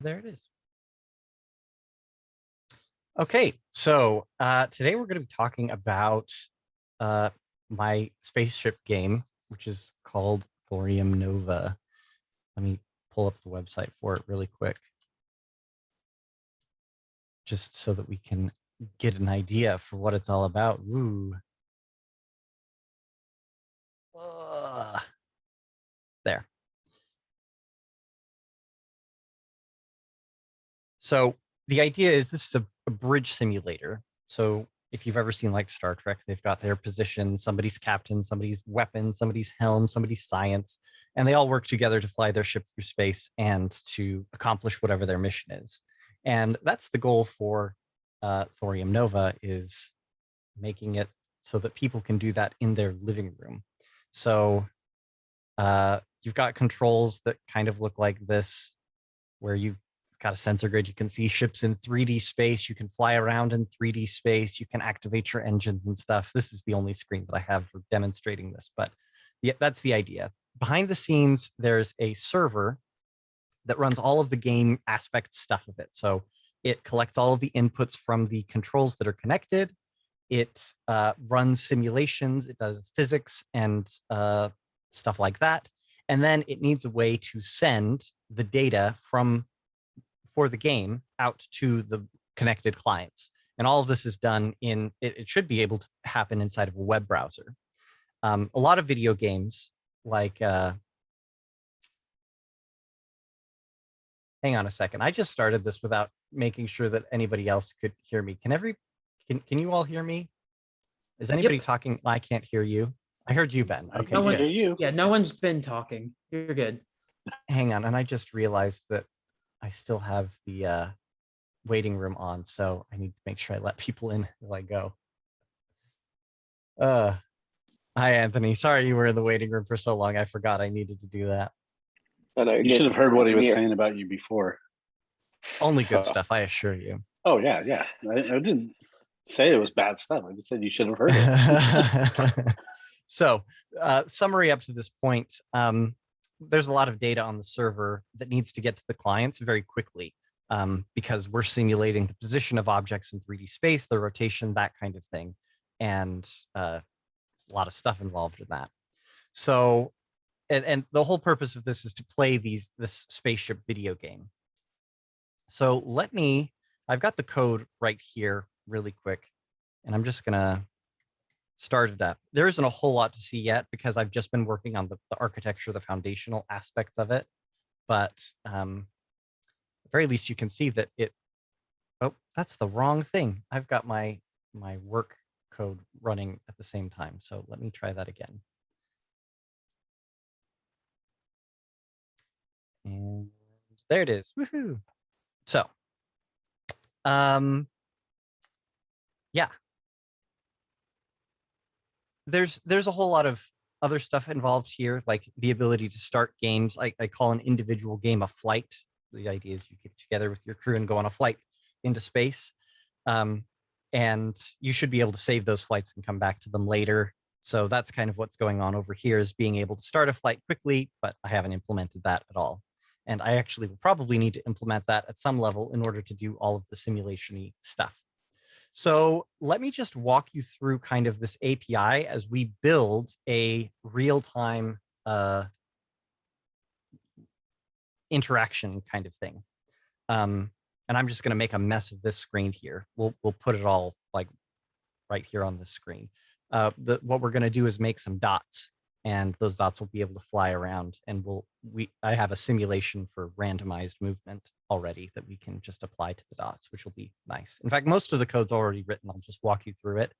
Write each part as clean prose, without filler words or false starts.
there it is. Okay, so today we're going to be talking about my spaceship game, which is called Thorium Nova. Let me pull up the website for it really quick, just so that we can get an idea for what it's all about. Ooh. There. So the idea is this is a bridge simulator. So if you've ever seen like Star Trek, they've got their position, somebody's captain, somebody's weapon, somebody's helm, somebody's science, and they all work together to fly their ship through space and to accomplish whatever their mission is. And that's the goal for Thorium Nova, is making it so that people can do that in their living room. So you've got controls that kind of look like this, where you've got a sensor grid. You can see ships in 3D space. You can fly around in 3D space. You can activate your engines and stuff. This is the only screen that I have for demonstrating this, but yeah, that's the idea. Behind the scenes, there's a server that runs all of the game aspect stuff of it. So it collects all of the inputs from the controls that are connected. It runs simulations. It does physics and stuff like that. And then it needs a way to send the data for the game out to the connected clients. And all of this is done in, it should be able to happen inside of a web browser. A lot of video games like, hang on a second. I just started this without making sure that anybody else could hear me. Can you all hear me? Is anybody talking? I can't hear you. I heard you, Ben. Okay, no one, good. you. Yeah, no one's been talking. You're good. Hang on, and I just realized that I still have the waiting room on, so I need to make sure I let people in while I go. Hi, Anthony. Sorry you were in the waiting room for so long. I forgot I needed to do that. You should have heard what he was saying about you before. Only good stuff, I assure you. Oh, yeah, yeah. I didn't say it was bad stuff. I just said you should have heard it. So, summary up to this point, there's a lot of data on the server that needs to get to the clients very quickly, because we're simulating the position of objects in 3D space, the rotation, that kind of thing. And a lot of stuff involved in that. So, and the whole purpose of this is to play this spaceship video game. So I've got the code right here really quick, and I'm just gonna start it up. There isn't a whole lot to see yet because I've just been working on the architecture, the foundational aspects of it. But at the very least, you can see that oh, that's the wrong thing. I've got my work code running at the same time. So let me try that again. And there it is. Woohoo. So, yeah. There's a whole lot of other stuff involved here, like the ability to start games. I call an individual game a flight. The idea is you get together with your crew and go on a flight into space. And you should be able to save those flights and come back to them later. So that's kind of what's going on over here, is being able to start a flight quickly, but I haven't implemented that at all. And I actually will probably need to implement that at some level in order to do all of the simulation-y stuff. So let me just walk you through kind of this API as we build a real-time interaction kind of thing. And I'm just going to make a mess of this screen here. We'll put it all like right here on this screen. What we're going to do is make some dots, and those dots will be able to fly around. And I have a simulation for randomized movement already that we can just apply to the dots, which will be nice. In fact, most of the code's already written. I'll just walk you through it.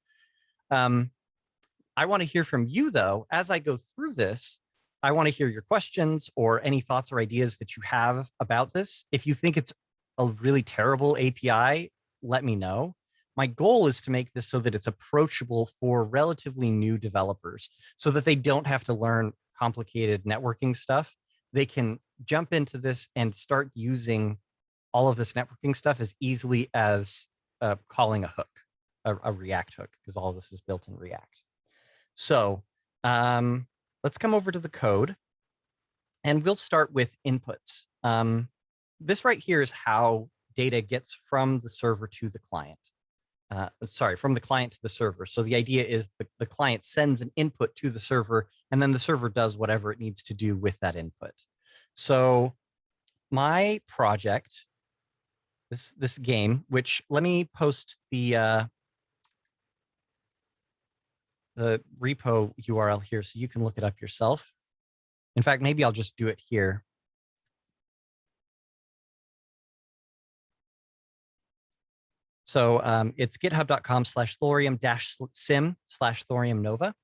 I want to hear from you, though. As I go through this, I want to hear your questions or any thoughts or ideas that you have about this. If you think it's a really terrible API, let me know. My goal is to make this so that it's approachable for relatively new developers, so that they don't have to learn complicated networking stuff. They can jump into this and start using all of this networking stuff as easily as calling a hook, a React hook, because all of this is built in React. So let's come over to the code, and we'll start with inputs. this right here is how data gets from the server to the client. Sorry, from the client to the server. So the idea is the client sends an input to the server, and then the server does whatever it needs to do with that input. So my project, this game, which let me post the repo URL here so you can look it up yourself. In fact, maybe I'll just do it here. So it's github.com/thorium-sim/thoriumnova.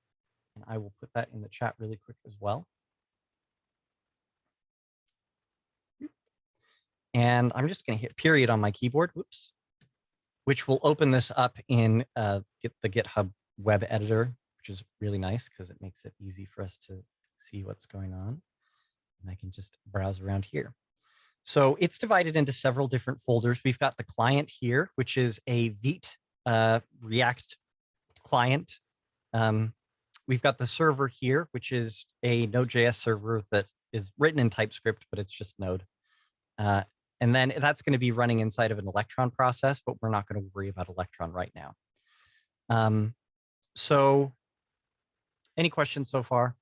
And I will put that in the chat really quick as well. And I'm just going to hit period on my keyboard, whoops, which will open this up in the GitHub web editor, which is really nice because it makes it easy for us to see what's going on. And I can just browse around here. So it's divided into several different folders. We've got the client here, which is a Vite React client. We've got the server here, which is a Node.js server that is written in TypeScript, but it's just Node. And then that's going to be running inside of an Electron process, but we're not going to worry about Electron right now. So any questions so far?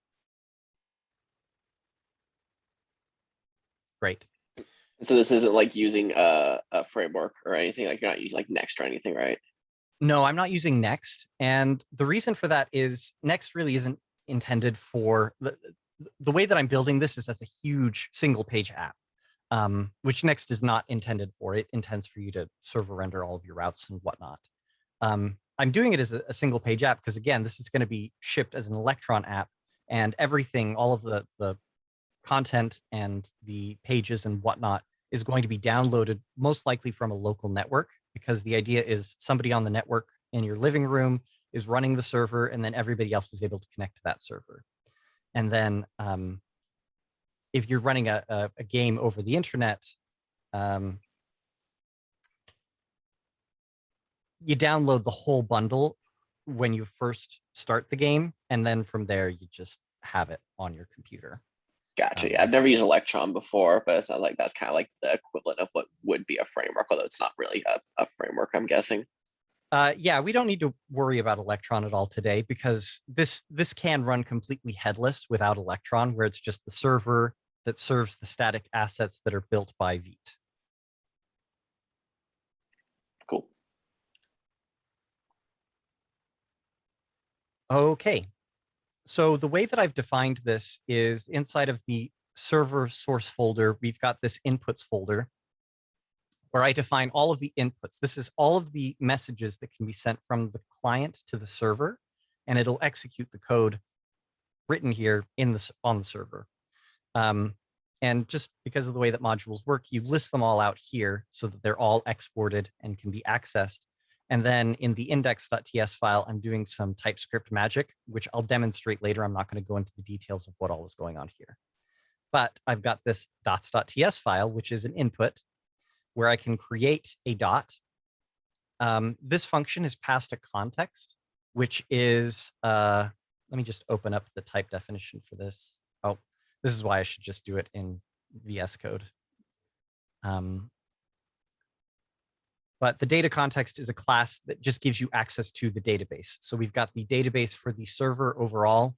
Great. So this isn't like using a framework or anything, like you're not using like Next or anything, right? No, I'm not using Next. And the reason for that is Next really isn't intended for the way that I'm building this is as a huge single page app, which Next is not intended for. It intends for you to server render all of your routes and whatnot. I'm doing it as a single page app because, again, this is going to be shipped as an Electron app, and everything, all of the content and the pages and whatnot is going to be downloaded most likely from a local network, because the idea is somebody on the network in your living room is running the server, and then everybody else is able to connect to that server. And then if you're running a game over the internet, you download the whole bundle when you first start the game, and then from there you just have it on your computer. Gotcha. Yeah, I've never used Electron before, but it sounds like that's kind of like the equivalent of what would be a framework, although it's not really a framework, I'm guessing. Yeah, we don't need to worry about Electron at all today, because this can run completely headless without Electron, where it's just the server that serves the static assets that are built by Vite. Cool. Okay. So the way that I've defined this is inside of the server source folder, we've got this inputs folder where I define all of the inputs. This is all of the messages that can be sent from the client to the server, and it'll execute the code written here on the server. And just because of the way that modules work, you list them all out here so that they're all exported and can be accessed. And then in the index.ts file, I'm doing some TypeScript magic, which I'll demonstrate later. I'm not going to go into the details of what all is going on here. But I've got this dots.ts file, which is an input where I can create a dot. This function is passed a context, which is, let me just open up the type definition for this. Oh, this is why I should just do it in VS Code. But the data context is a class that just gives you access to the database. So we've got the database for the server overall,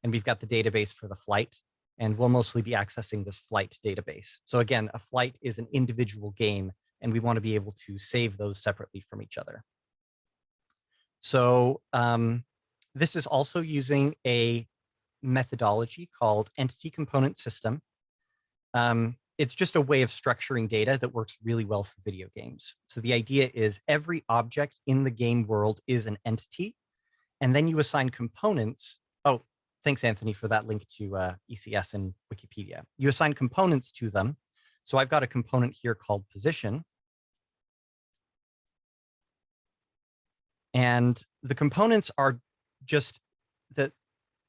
and we've got the database for the flight, and we'll mostly be accessing this flight database. So again, a flight is an individual game, and we want to be able to save those separately from each other. So this is also using a methodology called entity component system. It's just a way of structuring data that works really well for video games. So the idea is every object in the game world is an entity, and then you assign components. Oh, thanks, Anthony, for that link to ECS and Wikipedia. You assign components to them. So I've got a component here called position. And the components are just, the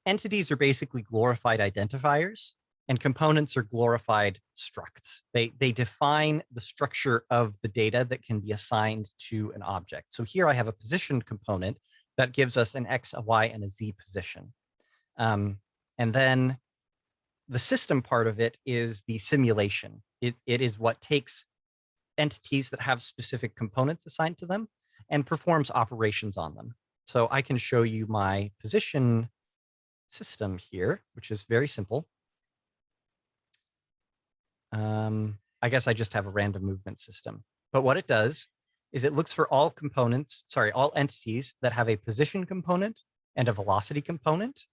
entities are basically glorified identifiers, and components are glorified structs. They define the structure of the data that can be assigned to an object. So here I have a position component that gives us an X, a Y, and a Z position. And then the system part of it is the simulation. It is what takes entities that have specific components assigned to them and performs operations on them. So I can show you my position system here, which is very simple. I guess I just have a random movement system. But what it does is it looks for all components, sorry, all entities that have a position component and a velocity component.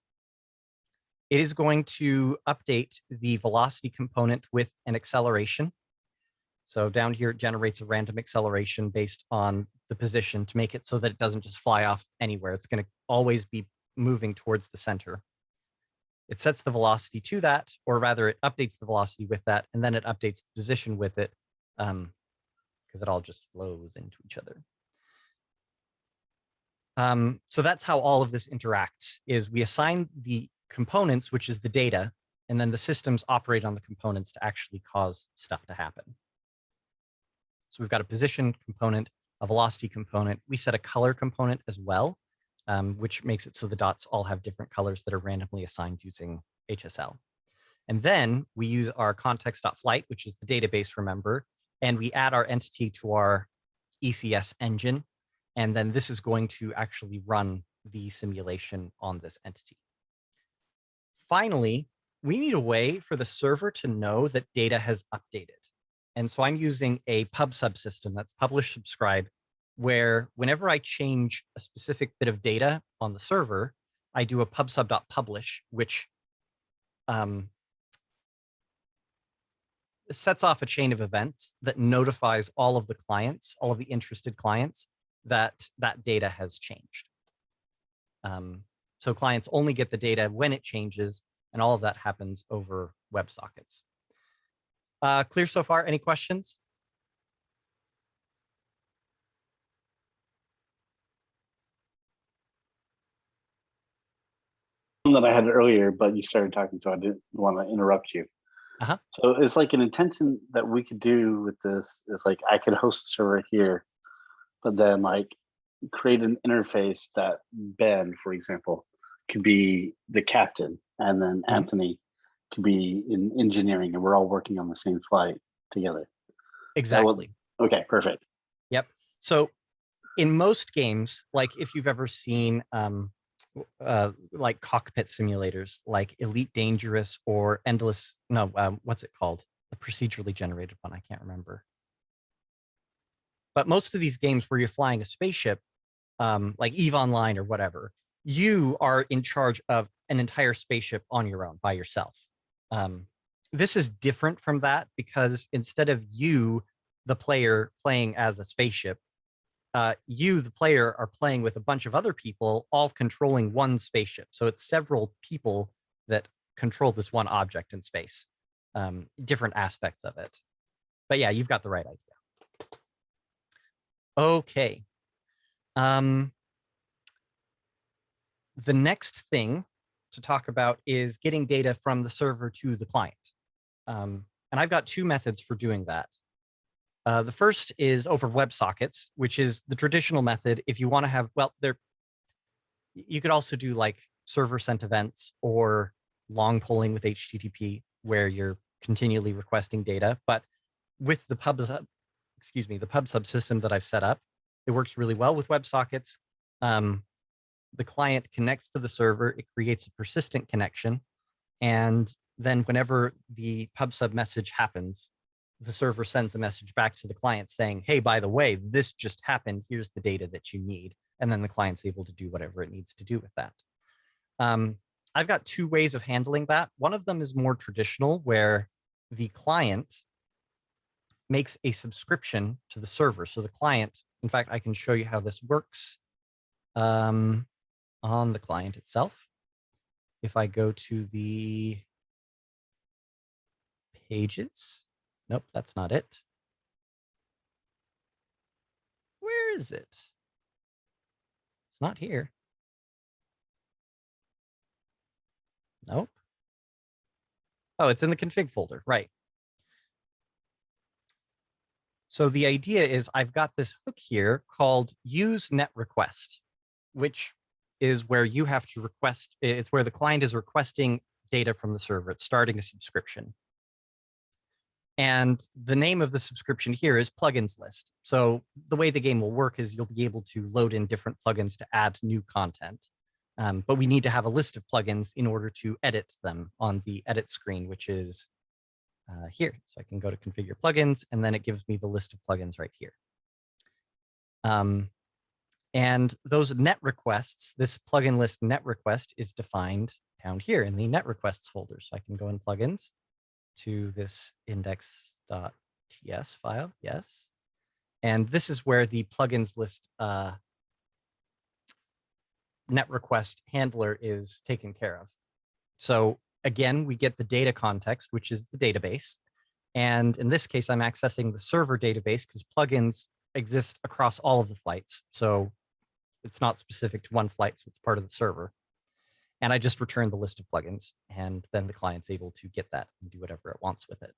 It is going to update the velocity component with an acceleration. So down here, it generates a random acceleration based on the position to make it so that it doesn't just fly off anywhere. It's going to always be moving towards the center. It sets the velocity to that, or rather it updates the velocity with that, and then it updates the position with it, because it all just flows into each other. So that's how all of this interacts, is we assign the components, which is the data, and then the systems operate on the components to actually cause stuff to happen. So we've got a position component, a velocity component. We set a color component as well, which makes it so the dots all have different colors that are randomly assigned using HSL. And then we use our context.flight, which is the database, remember, and we add our entity to our ECS engine. And then this is going to actually run the simulation on this entity. Finally, we need a way for the server to know that data has updated. And so I'm using a pub subsystem that's publish subscribe, where whenever I change a specific bit of data on the server, I do a pubsub.publish, which sets off a chain of events that notifies all of the clients, all of the interested clients, that that data has changed. So clients only get the data when it changes, and all of that happens over WebSockets. Clear so far? Any questions? That I had earlier, but you started talking, so I didn't want to interrupt you. So it's like an intention that we could do with this is like I could host a server here, but then like create an interface that Ben, for example, could be the captain, and then Anthony could be in engineering, and we're all working on the same flight together. Exactly. Okay, perfect. Yep. So in most games, like if you've ever seen like cockpit simulators, like Elite Dangerous or Endless, no, what's it called? The procedurally generated one, I can't remember. But most of these games where you're flying a spaceship, like EVE Online or whatever, you are in charge of an entire spaceship on your own by yourself. This is different from that because instead of you, the player, playing as a spaceship, you, the player, are playing with a bunch of other people, all controlling one spaceship. So it's several people that control this one object in space, different aspects of it. But yeah, you've got the right idea. Okay. The next thing to talk about is getting data from the server to the client. And I've got two methods for doing that. The first is over WebSockets, which is the traditional method. If you want to have, well, you could also do like server sent events or long polling with HTTP, where you're continually requesting data. But with the pub subsystem that I've set up, it works really well with WebSockets. The client connects to the server, it creates a persistent connection, and then whenever the pub sub message happens, the server sends a message back to the client saying, hey, by the way, this just happened, here's the data that you need, and then the client's able to do whatever it needs to do with that. I've got two ways of handling that. One of them is more traditional, where the client makes a subscription to the server. So the client, in fact, I can show you how this works on the client itself. If I go to the pages, nope, that's not it. Where is it? It's not here. Nope. Oh, it's in the config folder, right. So the idea is I've got this hook here called use NetRequest, which is where you have to request, it's where the client is requesting data from the server. It's starting a subscription. And the name of the subscription here is plugins list. So the way the game will work is you'll be able to load in different plugins to add new content. But we need to have a list of plugins in order to edit them on the edit screen, which is here. So I can go to configure plugins, and then it gives me the list of plugins right here. And those net requests, this plugin list net request is defined down here in the net requests folder. So I can go in plugins to this index.ts file, yes. And this is where the plugins list net request handler is taken care of. So again, we get the data context, which is the database. And in this case, I'm accessing the server database because plugins exist across all of the flights. So it's not specific to one flight, so it's part of the server. And I just return the list of plugins, and then the client's able to get that and do whatever it wants with it.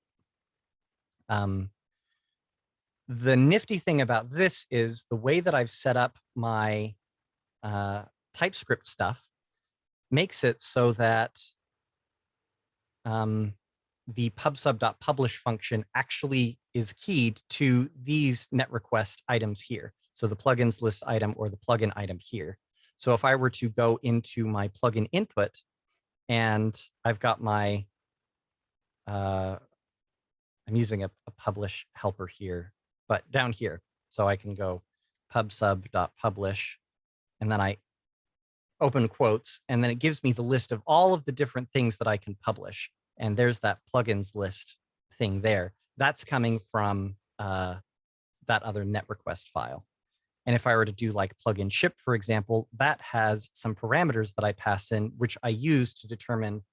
The nifty thing about this is the way that I've set up my TypeScript stuff makes it so that the pubsub.publish function actually is keyed to these net request items here. So the plugins list item or the plugin item here. So if I were to go into my plugin input and I've got my, I'm using a publish helper here, but down here. So I can go pubsub.publish, and then I open quotes, and then it gives me the list of all of the different things that I can publish. And there's that plugins list thing there. That's coming from that other net request file. And if I were to do like plugin ship, for example, that has some parameters that I pass in, which I use to determine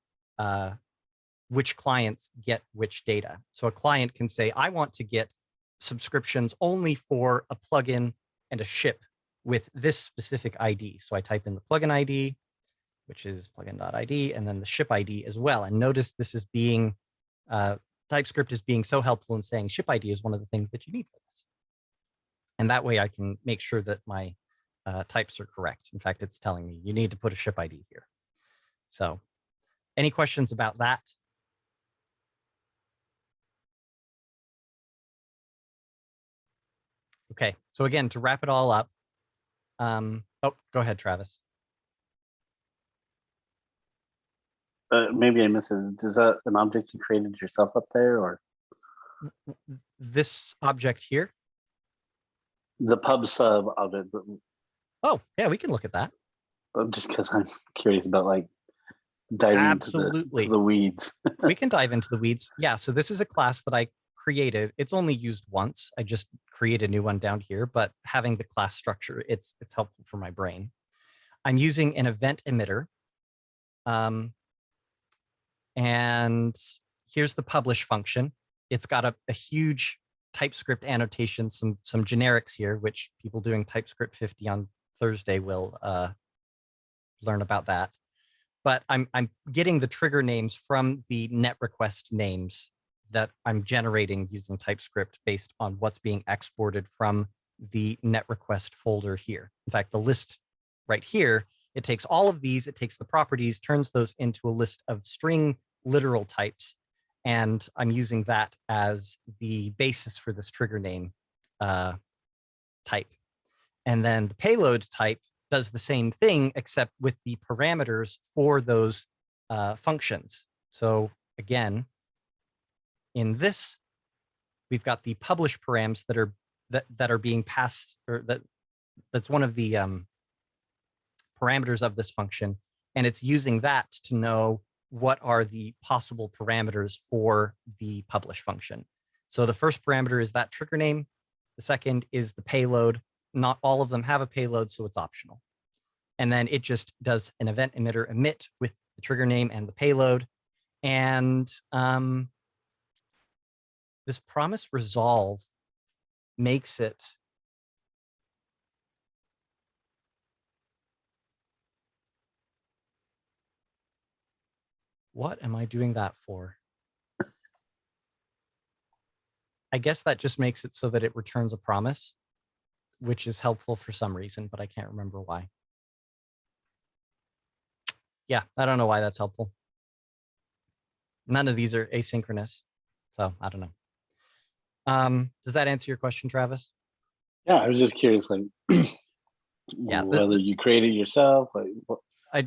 which clients get which data. So a client can say, I want to get subscriptions only for a plugin and a ship with this specific ID. So I type in the plugin ID, which is plugin.id, and then the ship ID as well. And notice this is being, TypeScript is being so helpful in saying ship ID is one of the things that you need for this. And that way I can make sure that my types are correct. In fact, it's telling me you need to put a ship ID here. So any questions about that? Okay, so again, to wrap it all up, oh, go ahead, Travis. Maybe I missed it. Is that an object you created yourself up there, or this object here? The pub sub object. Oh, yeah, we can look at that. Just because I'm curious about like diving Absolutely. into the weeds. We can dive into the weeds. Yeah, so this is a class that I created. It's only used once. I just create a new one down here, but having the class structure, it's helpful for my brain. I'm using an event emitter. And here's the publish function. It's got a huge TypeScript annotation, some generics here, which people doing TypeScript 50 on Thursday will learn about that. But I'm getting the trigger names from the net request names that I'm generating using TypeScript based on what's being exported from the net request folder here. In fact, the list right here, it takes all of these, it takes the properties, turns those into a list of string literal types, and I'm using that as the basis for this trigger name type. And then the payload type does the same thing, except with the parameters for those functions. So again, in this, we've got the publish params that are being passed, or that's one of the parameters of this function, and it's using that to know what are the possible parameters for the publish function. So the first parameter is that trigger name. The second is the payload. Not all of them have a payload, so it's optional. And then it just does an event emitter emit with the trigger name and the payload. And this promise resolve makes it what am I doing that for? I guess that just makes it so that it returns a promise, which is helpful for some reason, but I can't remember why. Yeah, I don't know why that's helpful. None of these are asynchronous, so I don't know. Does that answer your question, Travis? Yeah, I was just curious, like Yeah, whether you created yourself, like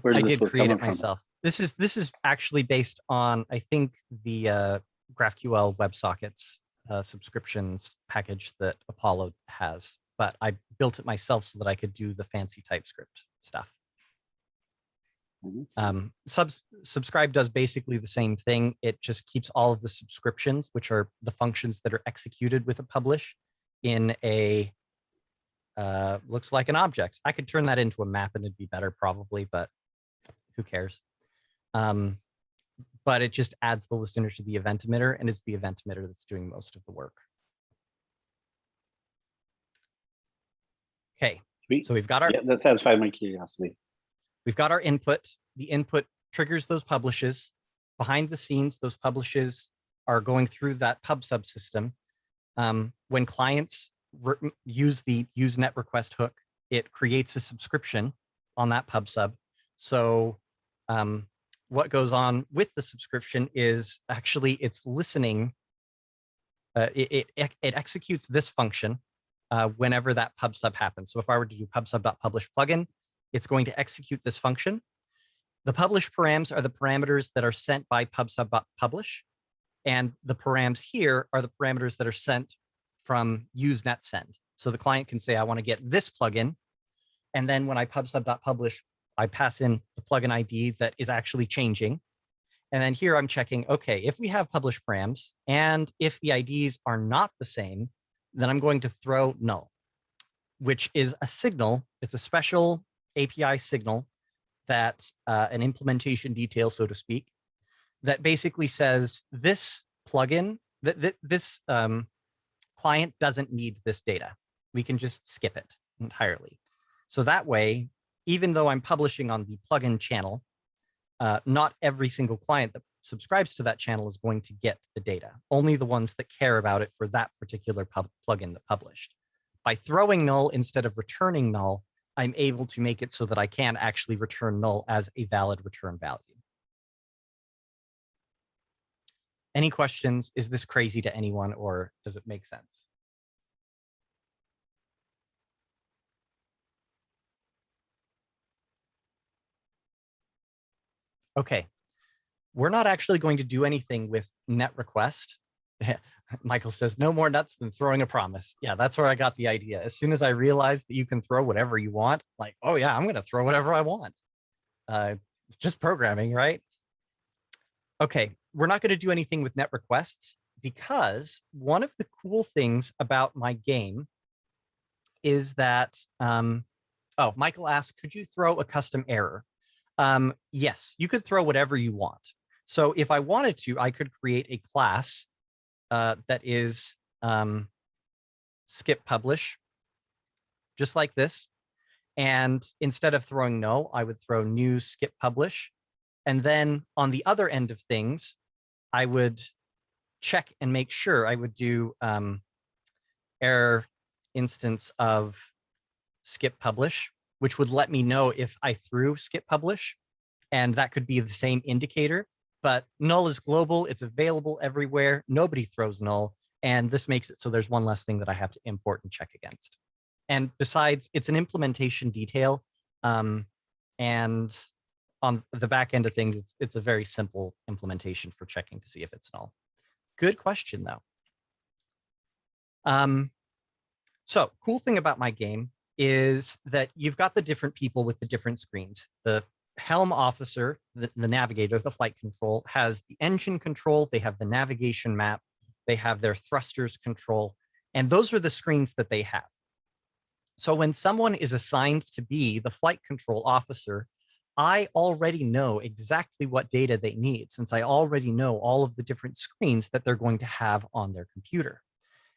where I this did was create coming it from. myself. This is actually based on, I think, the GraphQL WebSockets subscriptions package that Apollo has, but I built it myself so that I could do the fancy TypeScript stuff. Subscribe does basically the same thing. It just keeps all of the subscriptions, which are the functions that are executed with a publish, in a looks like an object. I could turn that into a map and it'd be better probably, but who cares? But it just adds the listener to the event emitter, and it's the event emitter that's doing most of the work. Okay, so we've got our, yeah, that satisfied my curiosity. We've got our input. The input triggers those publishes. Behind the scenes, those publishes are going through that pub subsystem. When clients use the use NetRequest hook, it creates a subscription on that pub sub. So what goes on with the subscription is actually it's listening. It executes this function whenever that pub sub happens. So if I were to do pub-sub.publish plugin, it's going to execute this function. The publish params are the parameters that are sent by pub-sub.publish, and the params here are the parameters that are sent from use net send. So the client can say, I want to get this plugin, and then when I pub-sub.publish, I pass in the plugin ID that is actually changing. And then here I'm checking, okay, if we have publish params and if the IDs are not the same, then I'm going to throw null, which is a signal. It's a special API signal that an implementation detail, so to speak, that basically says this plugin, this client doesn't need this data. We can just skip it entirely. So that way, even though I'm publishing on the plugin channel, not every single client that subscribes to that channel is going to get the data. Only the ones that care about it for that particular plugin that published. By throwing null instead of returning null, I'm able to make it so that I can actually return null as a valid return value. Any questions? Is this crazy to anyone, or does it make sense? Okay, we're not actually going to do anything with NetRequest. Michael says, no more nuts than throwing a promise. Yeah, that's where I got the idea. As soon as I realized that you can throw whatever you want, like, oh yeah, I'm going to throw whatever I want. It's just programming, right? Okay, we're not going to do anything with NetRequests because one of the cool things about my game is that, oh, Michael asked, could you throw a custom error? Yes, you could throw whatever you want. So if I wanted to, I could create a class that is skip publish, just like this. And instead of throwing null, I would throw new skip publish. And then on the other end of things, I would check and make sure. I would do error instance of skip publish, which would let me know if I threw skip publish. And that could be the same indicator. But null is global. It's available everywhere. Nobody throws null. And this makes it so there's one less thing that I have to import and check against. And besides, it's an implementation detail. And on the back end of things, it's a very simple implementation for checking to see if it's null. Good question, though. So cool thing about my game is that you've got the different people with the different screens. The helm officer, the navigator, the flight control, has the engine control. They have the navigation map. They have their thrusters control. And those are the screens that they have. So when someone is assigned to be the flight control officer, I already know exactly what data they need, since I already know all of the different screens that they're going to have on their computer.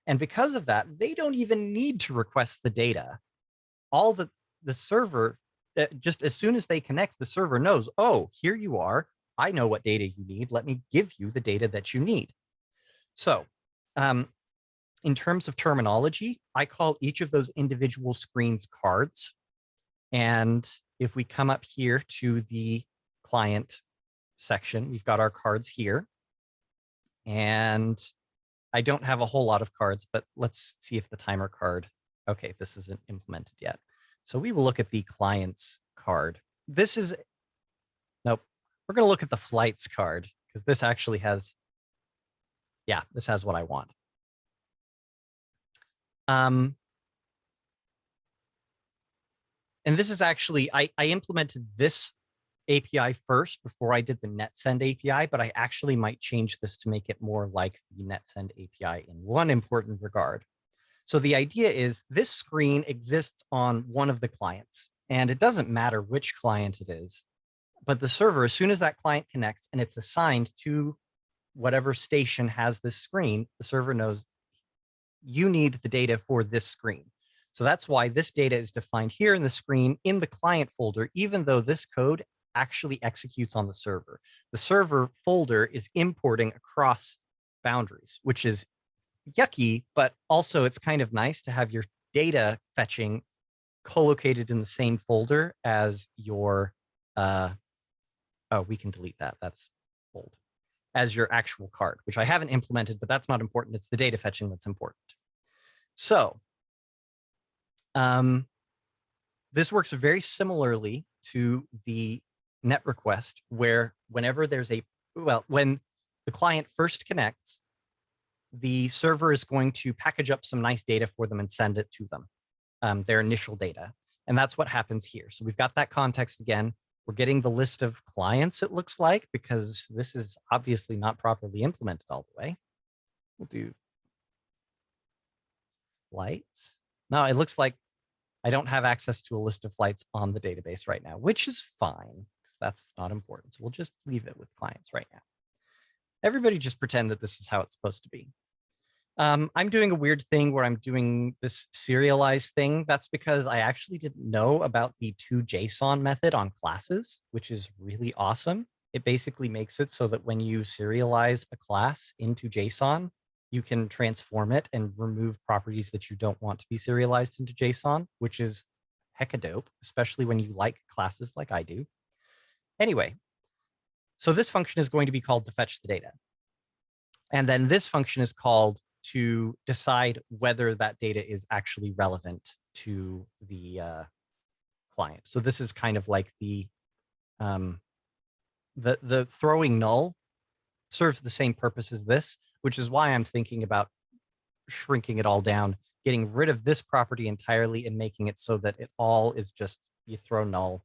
And because of that, they don't even need to request the data. All the server, just as soon as they connect, the server knows, oh, here you are. I know what data you need. Let me give you the data that you need. So in terms of terminology, I call each of those individual screens cards. And if we come up here to the client section, we've got our cards here. And I don't have a whole lot of cards, but let's see if the timer card, okay, this isn't implemented yet. So we will look at the client's card. This is, nope, we're going to look at the flights card because this actually has, yeah, this has what I want. And this is actually, I implemented this API first before I did the NetSend API, but I actually might change this to make it more like the NetSend API in one important regard. So the idea is this screen exists on one of the clients, and it doesn't matter which client it is, but the server, as soon as that client connects and it's assigned to whatever station has this screen, the server knows you need the data for this screen. So that's why this data is defined here in the screen in the client folder, even though this code actually executes on the server. The server folder is importing across boundaries, which is yucky, but also it's kind of nice to have your data fetching co-located in the same folder as your, oh, we can delete that. That's old. As your actual card, which I haven't implemented, but that's not important. It's the data fetching that's important. So this works very similarly to the NetRequest, where whenever there's a, well, when the client first connects, the server is going to package up some nice data for them and send it to them, their initial data. And that's what happens here. So we've got that context again. We're getting the list of clients, it looks like, because this is obviously not properly implemented all the way. We'll do flights. No, it looks like I don't have access to a list of flights on the database right now, which is fine because that's not important. So we'll just leave it with clients right now. Everybody just pretend that this is how it's supposed to be. I'm doing a weird thing where I'm doing this serialized thing. That's because I actually didn't know about the toJSON method on classes, which is really awesome. It basically makes it so that when you serialize a class into JSON, you can transform it and remove properties that you don't want to be serialized into JSON, which is hecka dope, especially when you like classes like I do. Anyway, so this function is going to be called to fetch the data. And then this function is called to decide whether that data is actually relevant to the client. So this is kind of like the throwing null serves the same purpose as this, which is why I'm thinking about shrinking it all down, getting rid of this property entirely and making it so that it all is just, you throw null.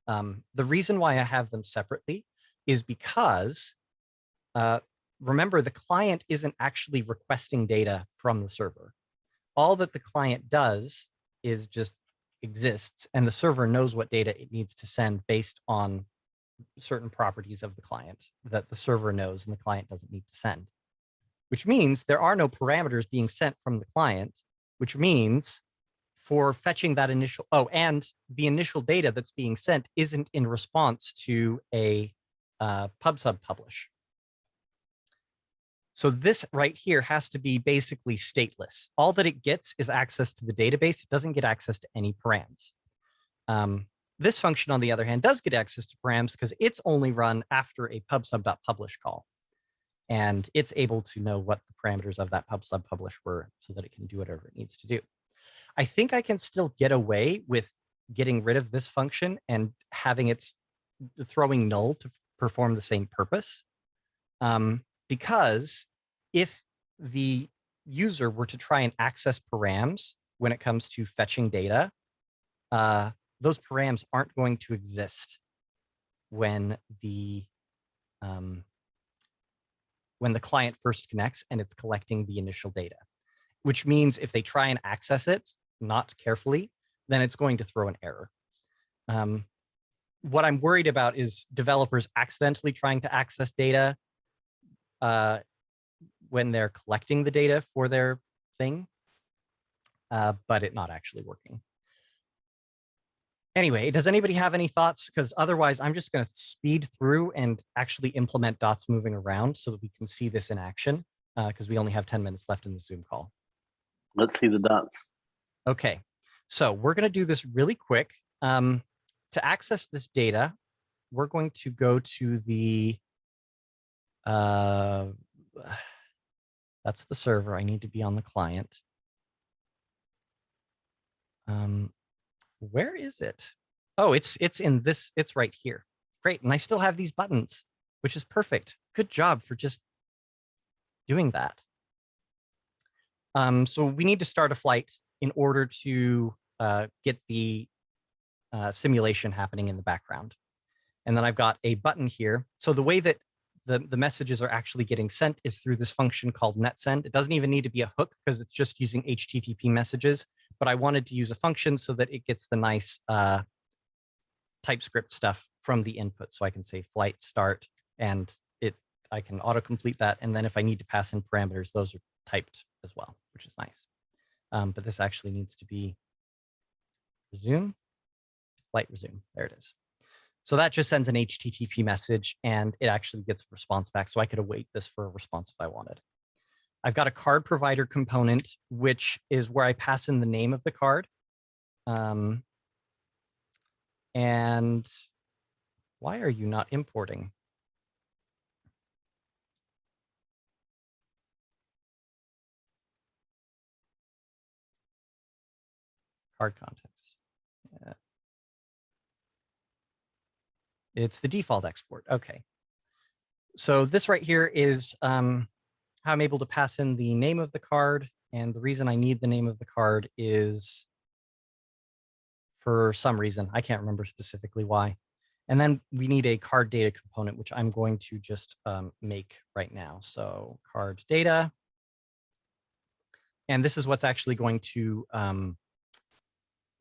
The reason why I have them separately is because remember, the client isn't actually requesting data from the server. All that the client does is just exists, and the server knows what data it needs to send based on certain properties of the client that the server knows and the client doesn't need to send, which means there are no parameters being sent from the client, which means for fetching that initial, oh, and the initial data that's being sent isn't in response to a pub/sub publish. So this right here has to be basically stateless. All that it gets is access to the database. It doesn't get access to any params. This function, on the other hand, does get access to params because it's only run after a pub/sub.publish call. And it's able to know what the parameters of that pub/sub/publish were so that it can do whatever it needs to do. I think I can still get away with getting rid of this function and having it throwing null to perform the same purpose. Because if the user were to try and access params when it comes to fetching data, those params aren't going to exist when the client first connects and it's collecting the initial data, which means if they try and access it not carefully, then it's going to throw an error. What I'm worried about is developers accidentally trying to access data when they're collecting the data for their thing, but it not actually working. Anyway, does anybody have any thoughts? Because otherwise, I'm just going to speed through and actually implement dots moving around so that we can see this in action, because we only have 10 minutes left in the Zoom call. Let's see the dots. Okay, so we're going to do this really quick. To access this data, we're going to go to the That's the server. I need to be on the client. Where is it? Oh, it's in this. It's right here. Great. And I still have these buttons, which is perfect. Good job for just doing that. So we need to start a flight in order to get the simulation happening in the background. And then I've got a button here. So the way that the messages are actually getting sent is through this function called netSend. It doesn't even need to be a hook because it's just using HTTP messages. But I wanted to use a function so that it gets the nice TypeScript stuff from the input. So I can say flight start, and I can autocomplete that. And then if I need to pass in parameters, those are typed as well, which is nice. But this actually needs to be resume, flight resume. There it is. So that just sends an HTTP message, and it actually gets a response back. So I could await this for a response if I wanted. I've got a card provider component, which is where I pass in the name of the card. And why are you not importing? Card context. Yeah. It's the default export. Okay. So this right here is how I'm able to pass in the name of the card. And the reason I need the name of the card is for some reason. I can't remember specifically why. And then we need a card data component, which I'm going to just make right now. So card data. And this is what's actually going to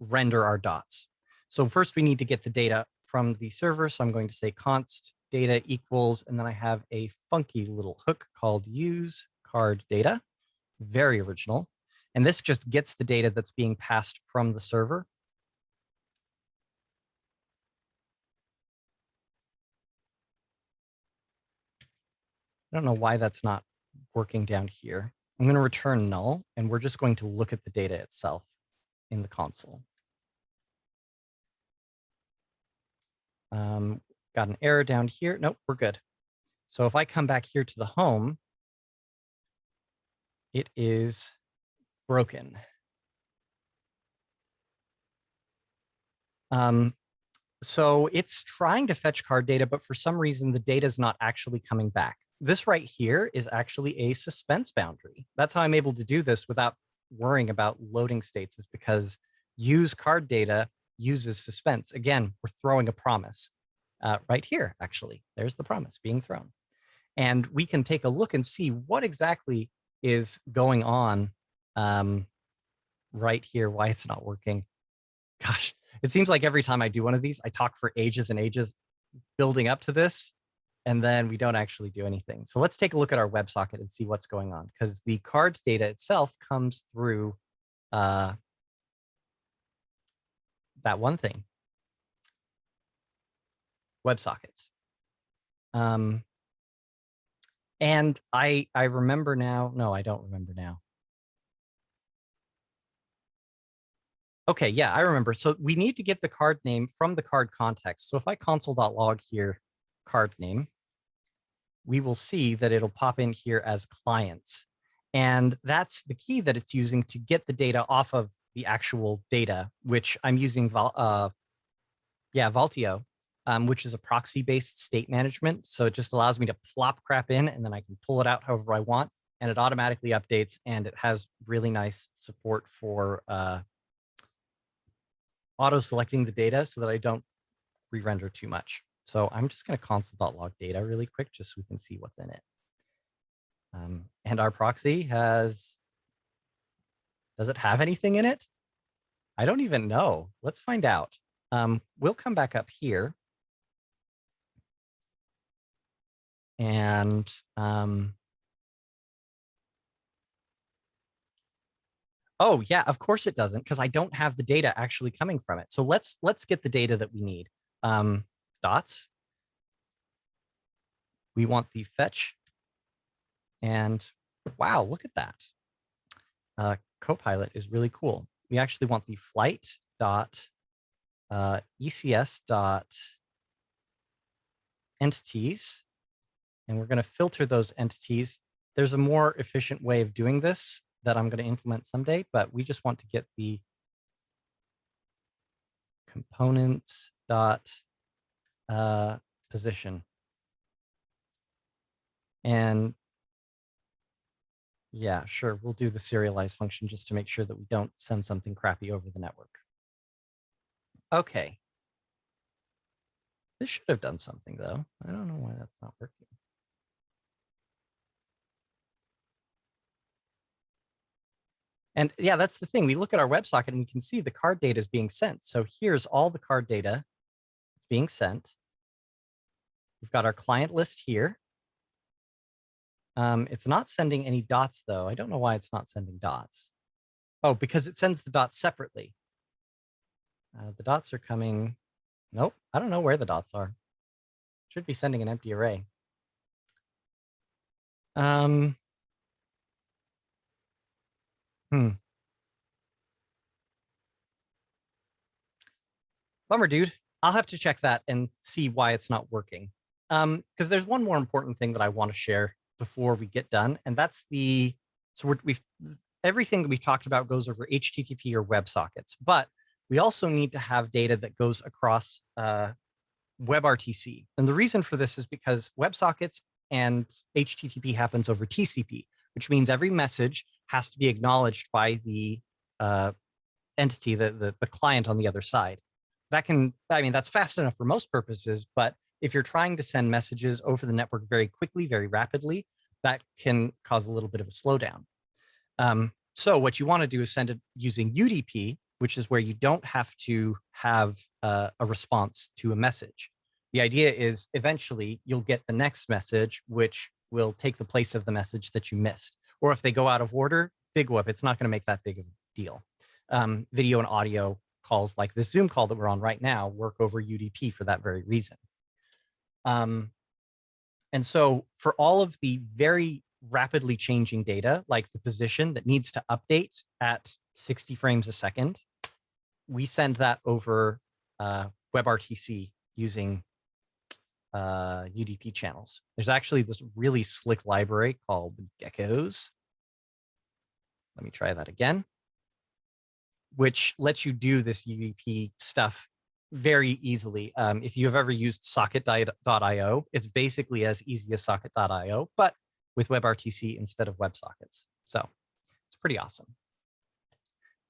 render our dots. So first we need to get the data from the server. So I'm going to say const data equals, and then I have a funky little hook called use card data. Very original. And this just gets the data that's being passed from the server. I don't know why that's not working down here. I'm going to return null, and we're just going to look at the data itself in the console. Got an error down here. Nope, we're good. So if I come back here to the home, it is broken. So it's trying to fetch card data, but for some reason, the data is not actually coming back. This right here is actually a suspense boundary. That's how I'm able to do this without worrying about loading states, is because use card data uses suspense. Again, we're throwing a promise right here, actually. There's the promise being thrown. And we can take a look and see what exactly is going on right here, why it's not working. Gosh, it seems like every time I do one of these, I talk for ages and ages building up to this, and then we don't actually do anything. So let's take a look at our WebSocket and see what's going on, because the card data itself comes through that one thing, WebSockets. And I remember now. No, I don't remember now. Okay, yeah, I remember. So we need to get the card name from the card context. So if I console.log here, card name, we will see that it'll pop in here as clients. And that's the key that it's using to get the data off of the actual data, which I'm using Valtio, which is a proxy-based state management. So it just allows me to plop crap in, and then I can pull it out however I want, and it automatically updates, and it has really nice support for auto-selecting the data so that I don't re-render too much. So I'm just going to console.log data really quick, just so we can see what's in it. And our proxy does it have anything in it? I don't even know. Let's find out. We'll come back up here. And oh yeah, of course it doesn't, because I don't have the data actually coming from it. So let's get the data that we need. Dots. We want the fetch. And wow, look at that. Copilot is really cool. We actually want the flight dot ECS dot entities, and we're going to filter those entities There's a more efficient way of doing this that I'm going to implement someday, but we just want to get the components dot position. And yeah, sure, we'll do the serialize function just to make sure that we don't send something crappy over the network. Okay. This should have done something though. I don't know why that's not working. And yeah, that's the thing. We look at our WebSocket and we can see the card data is being sent. So here's all the card data that's being sent. We've got our client list here. It's not sending any dots though. I don't know why it's not sending dots. Oh, because it sends the dots separately. The dots are coming. Nope, I don't know where the dots are. Should be sending an empty array. Bummer, dude. I'll have to check that and see why it's not working. Because there's one more important thing that I want to share before we get done, and that's everything that we've talked about goes over HTTP or WebSockets, but we also need to have data that goes across WebRTC. And the reason for this is because WebSockets and HTTP happens over TCP, which means every message has to be acknowledged by the entity, the client on the other side. That's fast enough for most purposes, but if you're trying to send messages over the network very quickly, very rapidly, that can cause a little bit of a slowdown. So what you want to do is send it using UDP, which is where you don't have to have a response to a message. The idea is eventually you'll get the next message, which will take the place of the message that you missed. Or if they go out of order, big whoop, it's not going to make that big of a deal. Video and audio calls like this Zoom call that we're on right now work over UDP for that very reason. And so for all of the very rapidly changing data, like the position that needs to update at 60 frames a second, we send that over WebRTC using UDP channels. There's actually this really slick library called Geckos. Let me try that again, which lets you do this UDP stuff very easily. If you've ever used socket.io, it's basically as easy as socket.io, but with WebRTC instead of WebSockets. So it's pretty awesome.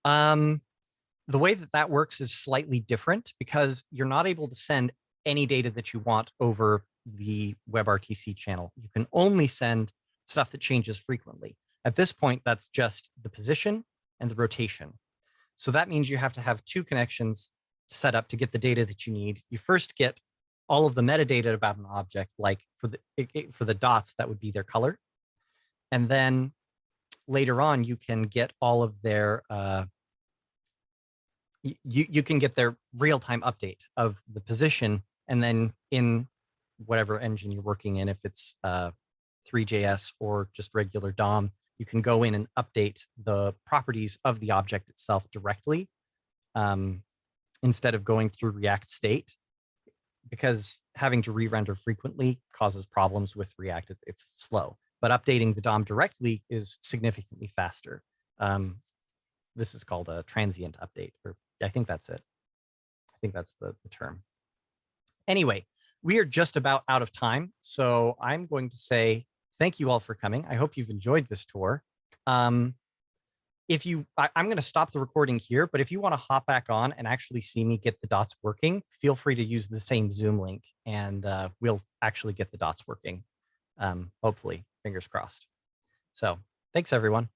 The way that works is slightly different because you're not able to send any data that you want over the WebRTC channel. You can only send stuff that changes frequently. At this point, that's just the position and the rotation. So that means you have to have two connections set up to get the data that you need. You first get all of the metadata about an object, like for the dots, that would be their color. And then later on, you can get all of their, you can get their real-time update of the position. And then in whatever engine you're working in, if it's 3JS or just regular DOM, you can go in and update the properties of the object itself directly instead of going through React state, because having to re-render frequently causes problems with React. It's slow, but updating the DOM directly is significantly faster. This is called a transient update, or I think that's it. I think that's the term. Anyway, we are just about out of time, so I'm going to say thank you all for coming. I hope you've enjoyed this tour. I'm going to stop the recording here, but if you want to hop back on and actually see me get the dots working, feel free to use the same Zoom link and we'll actually get the dots working. Hopefully, fingers crossed. So thanks, everyone.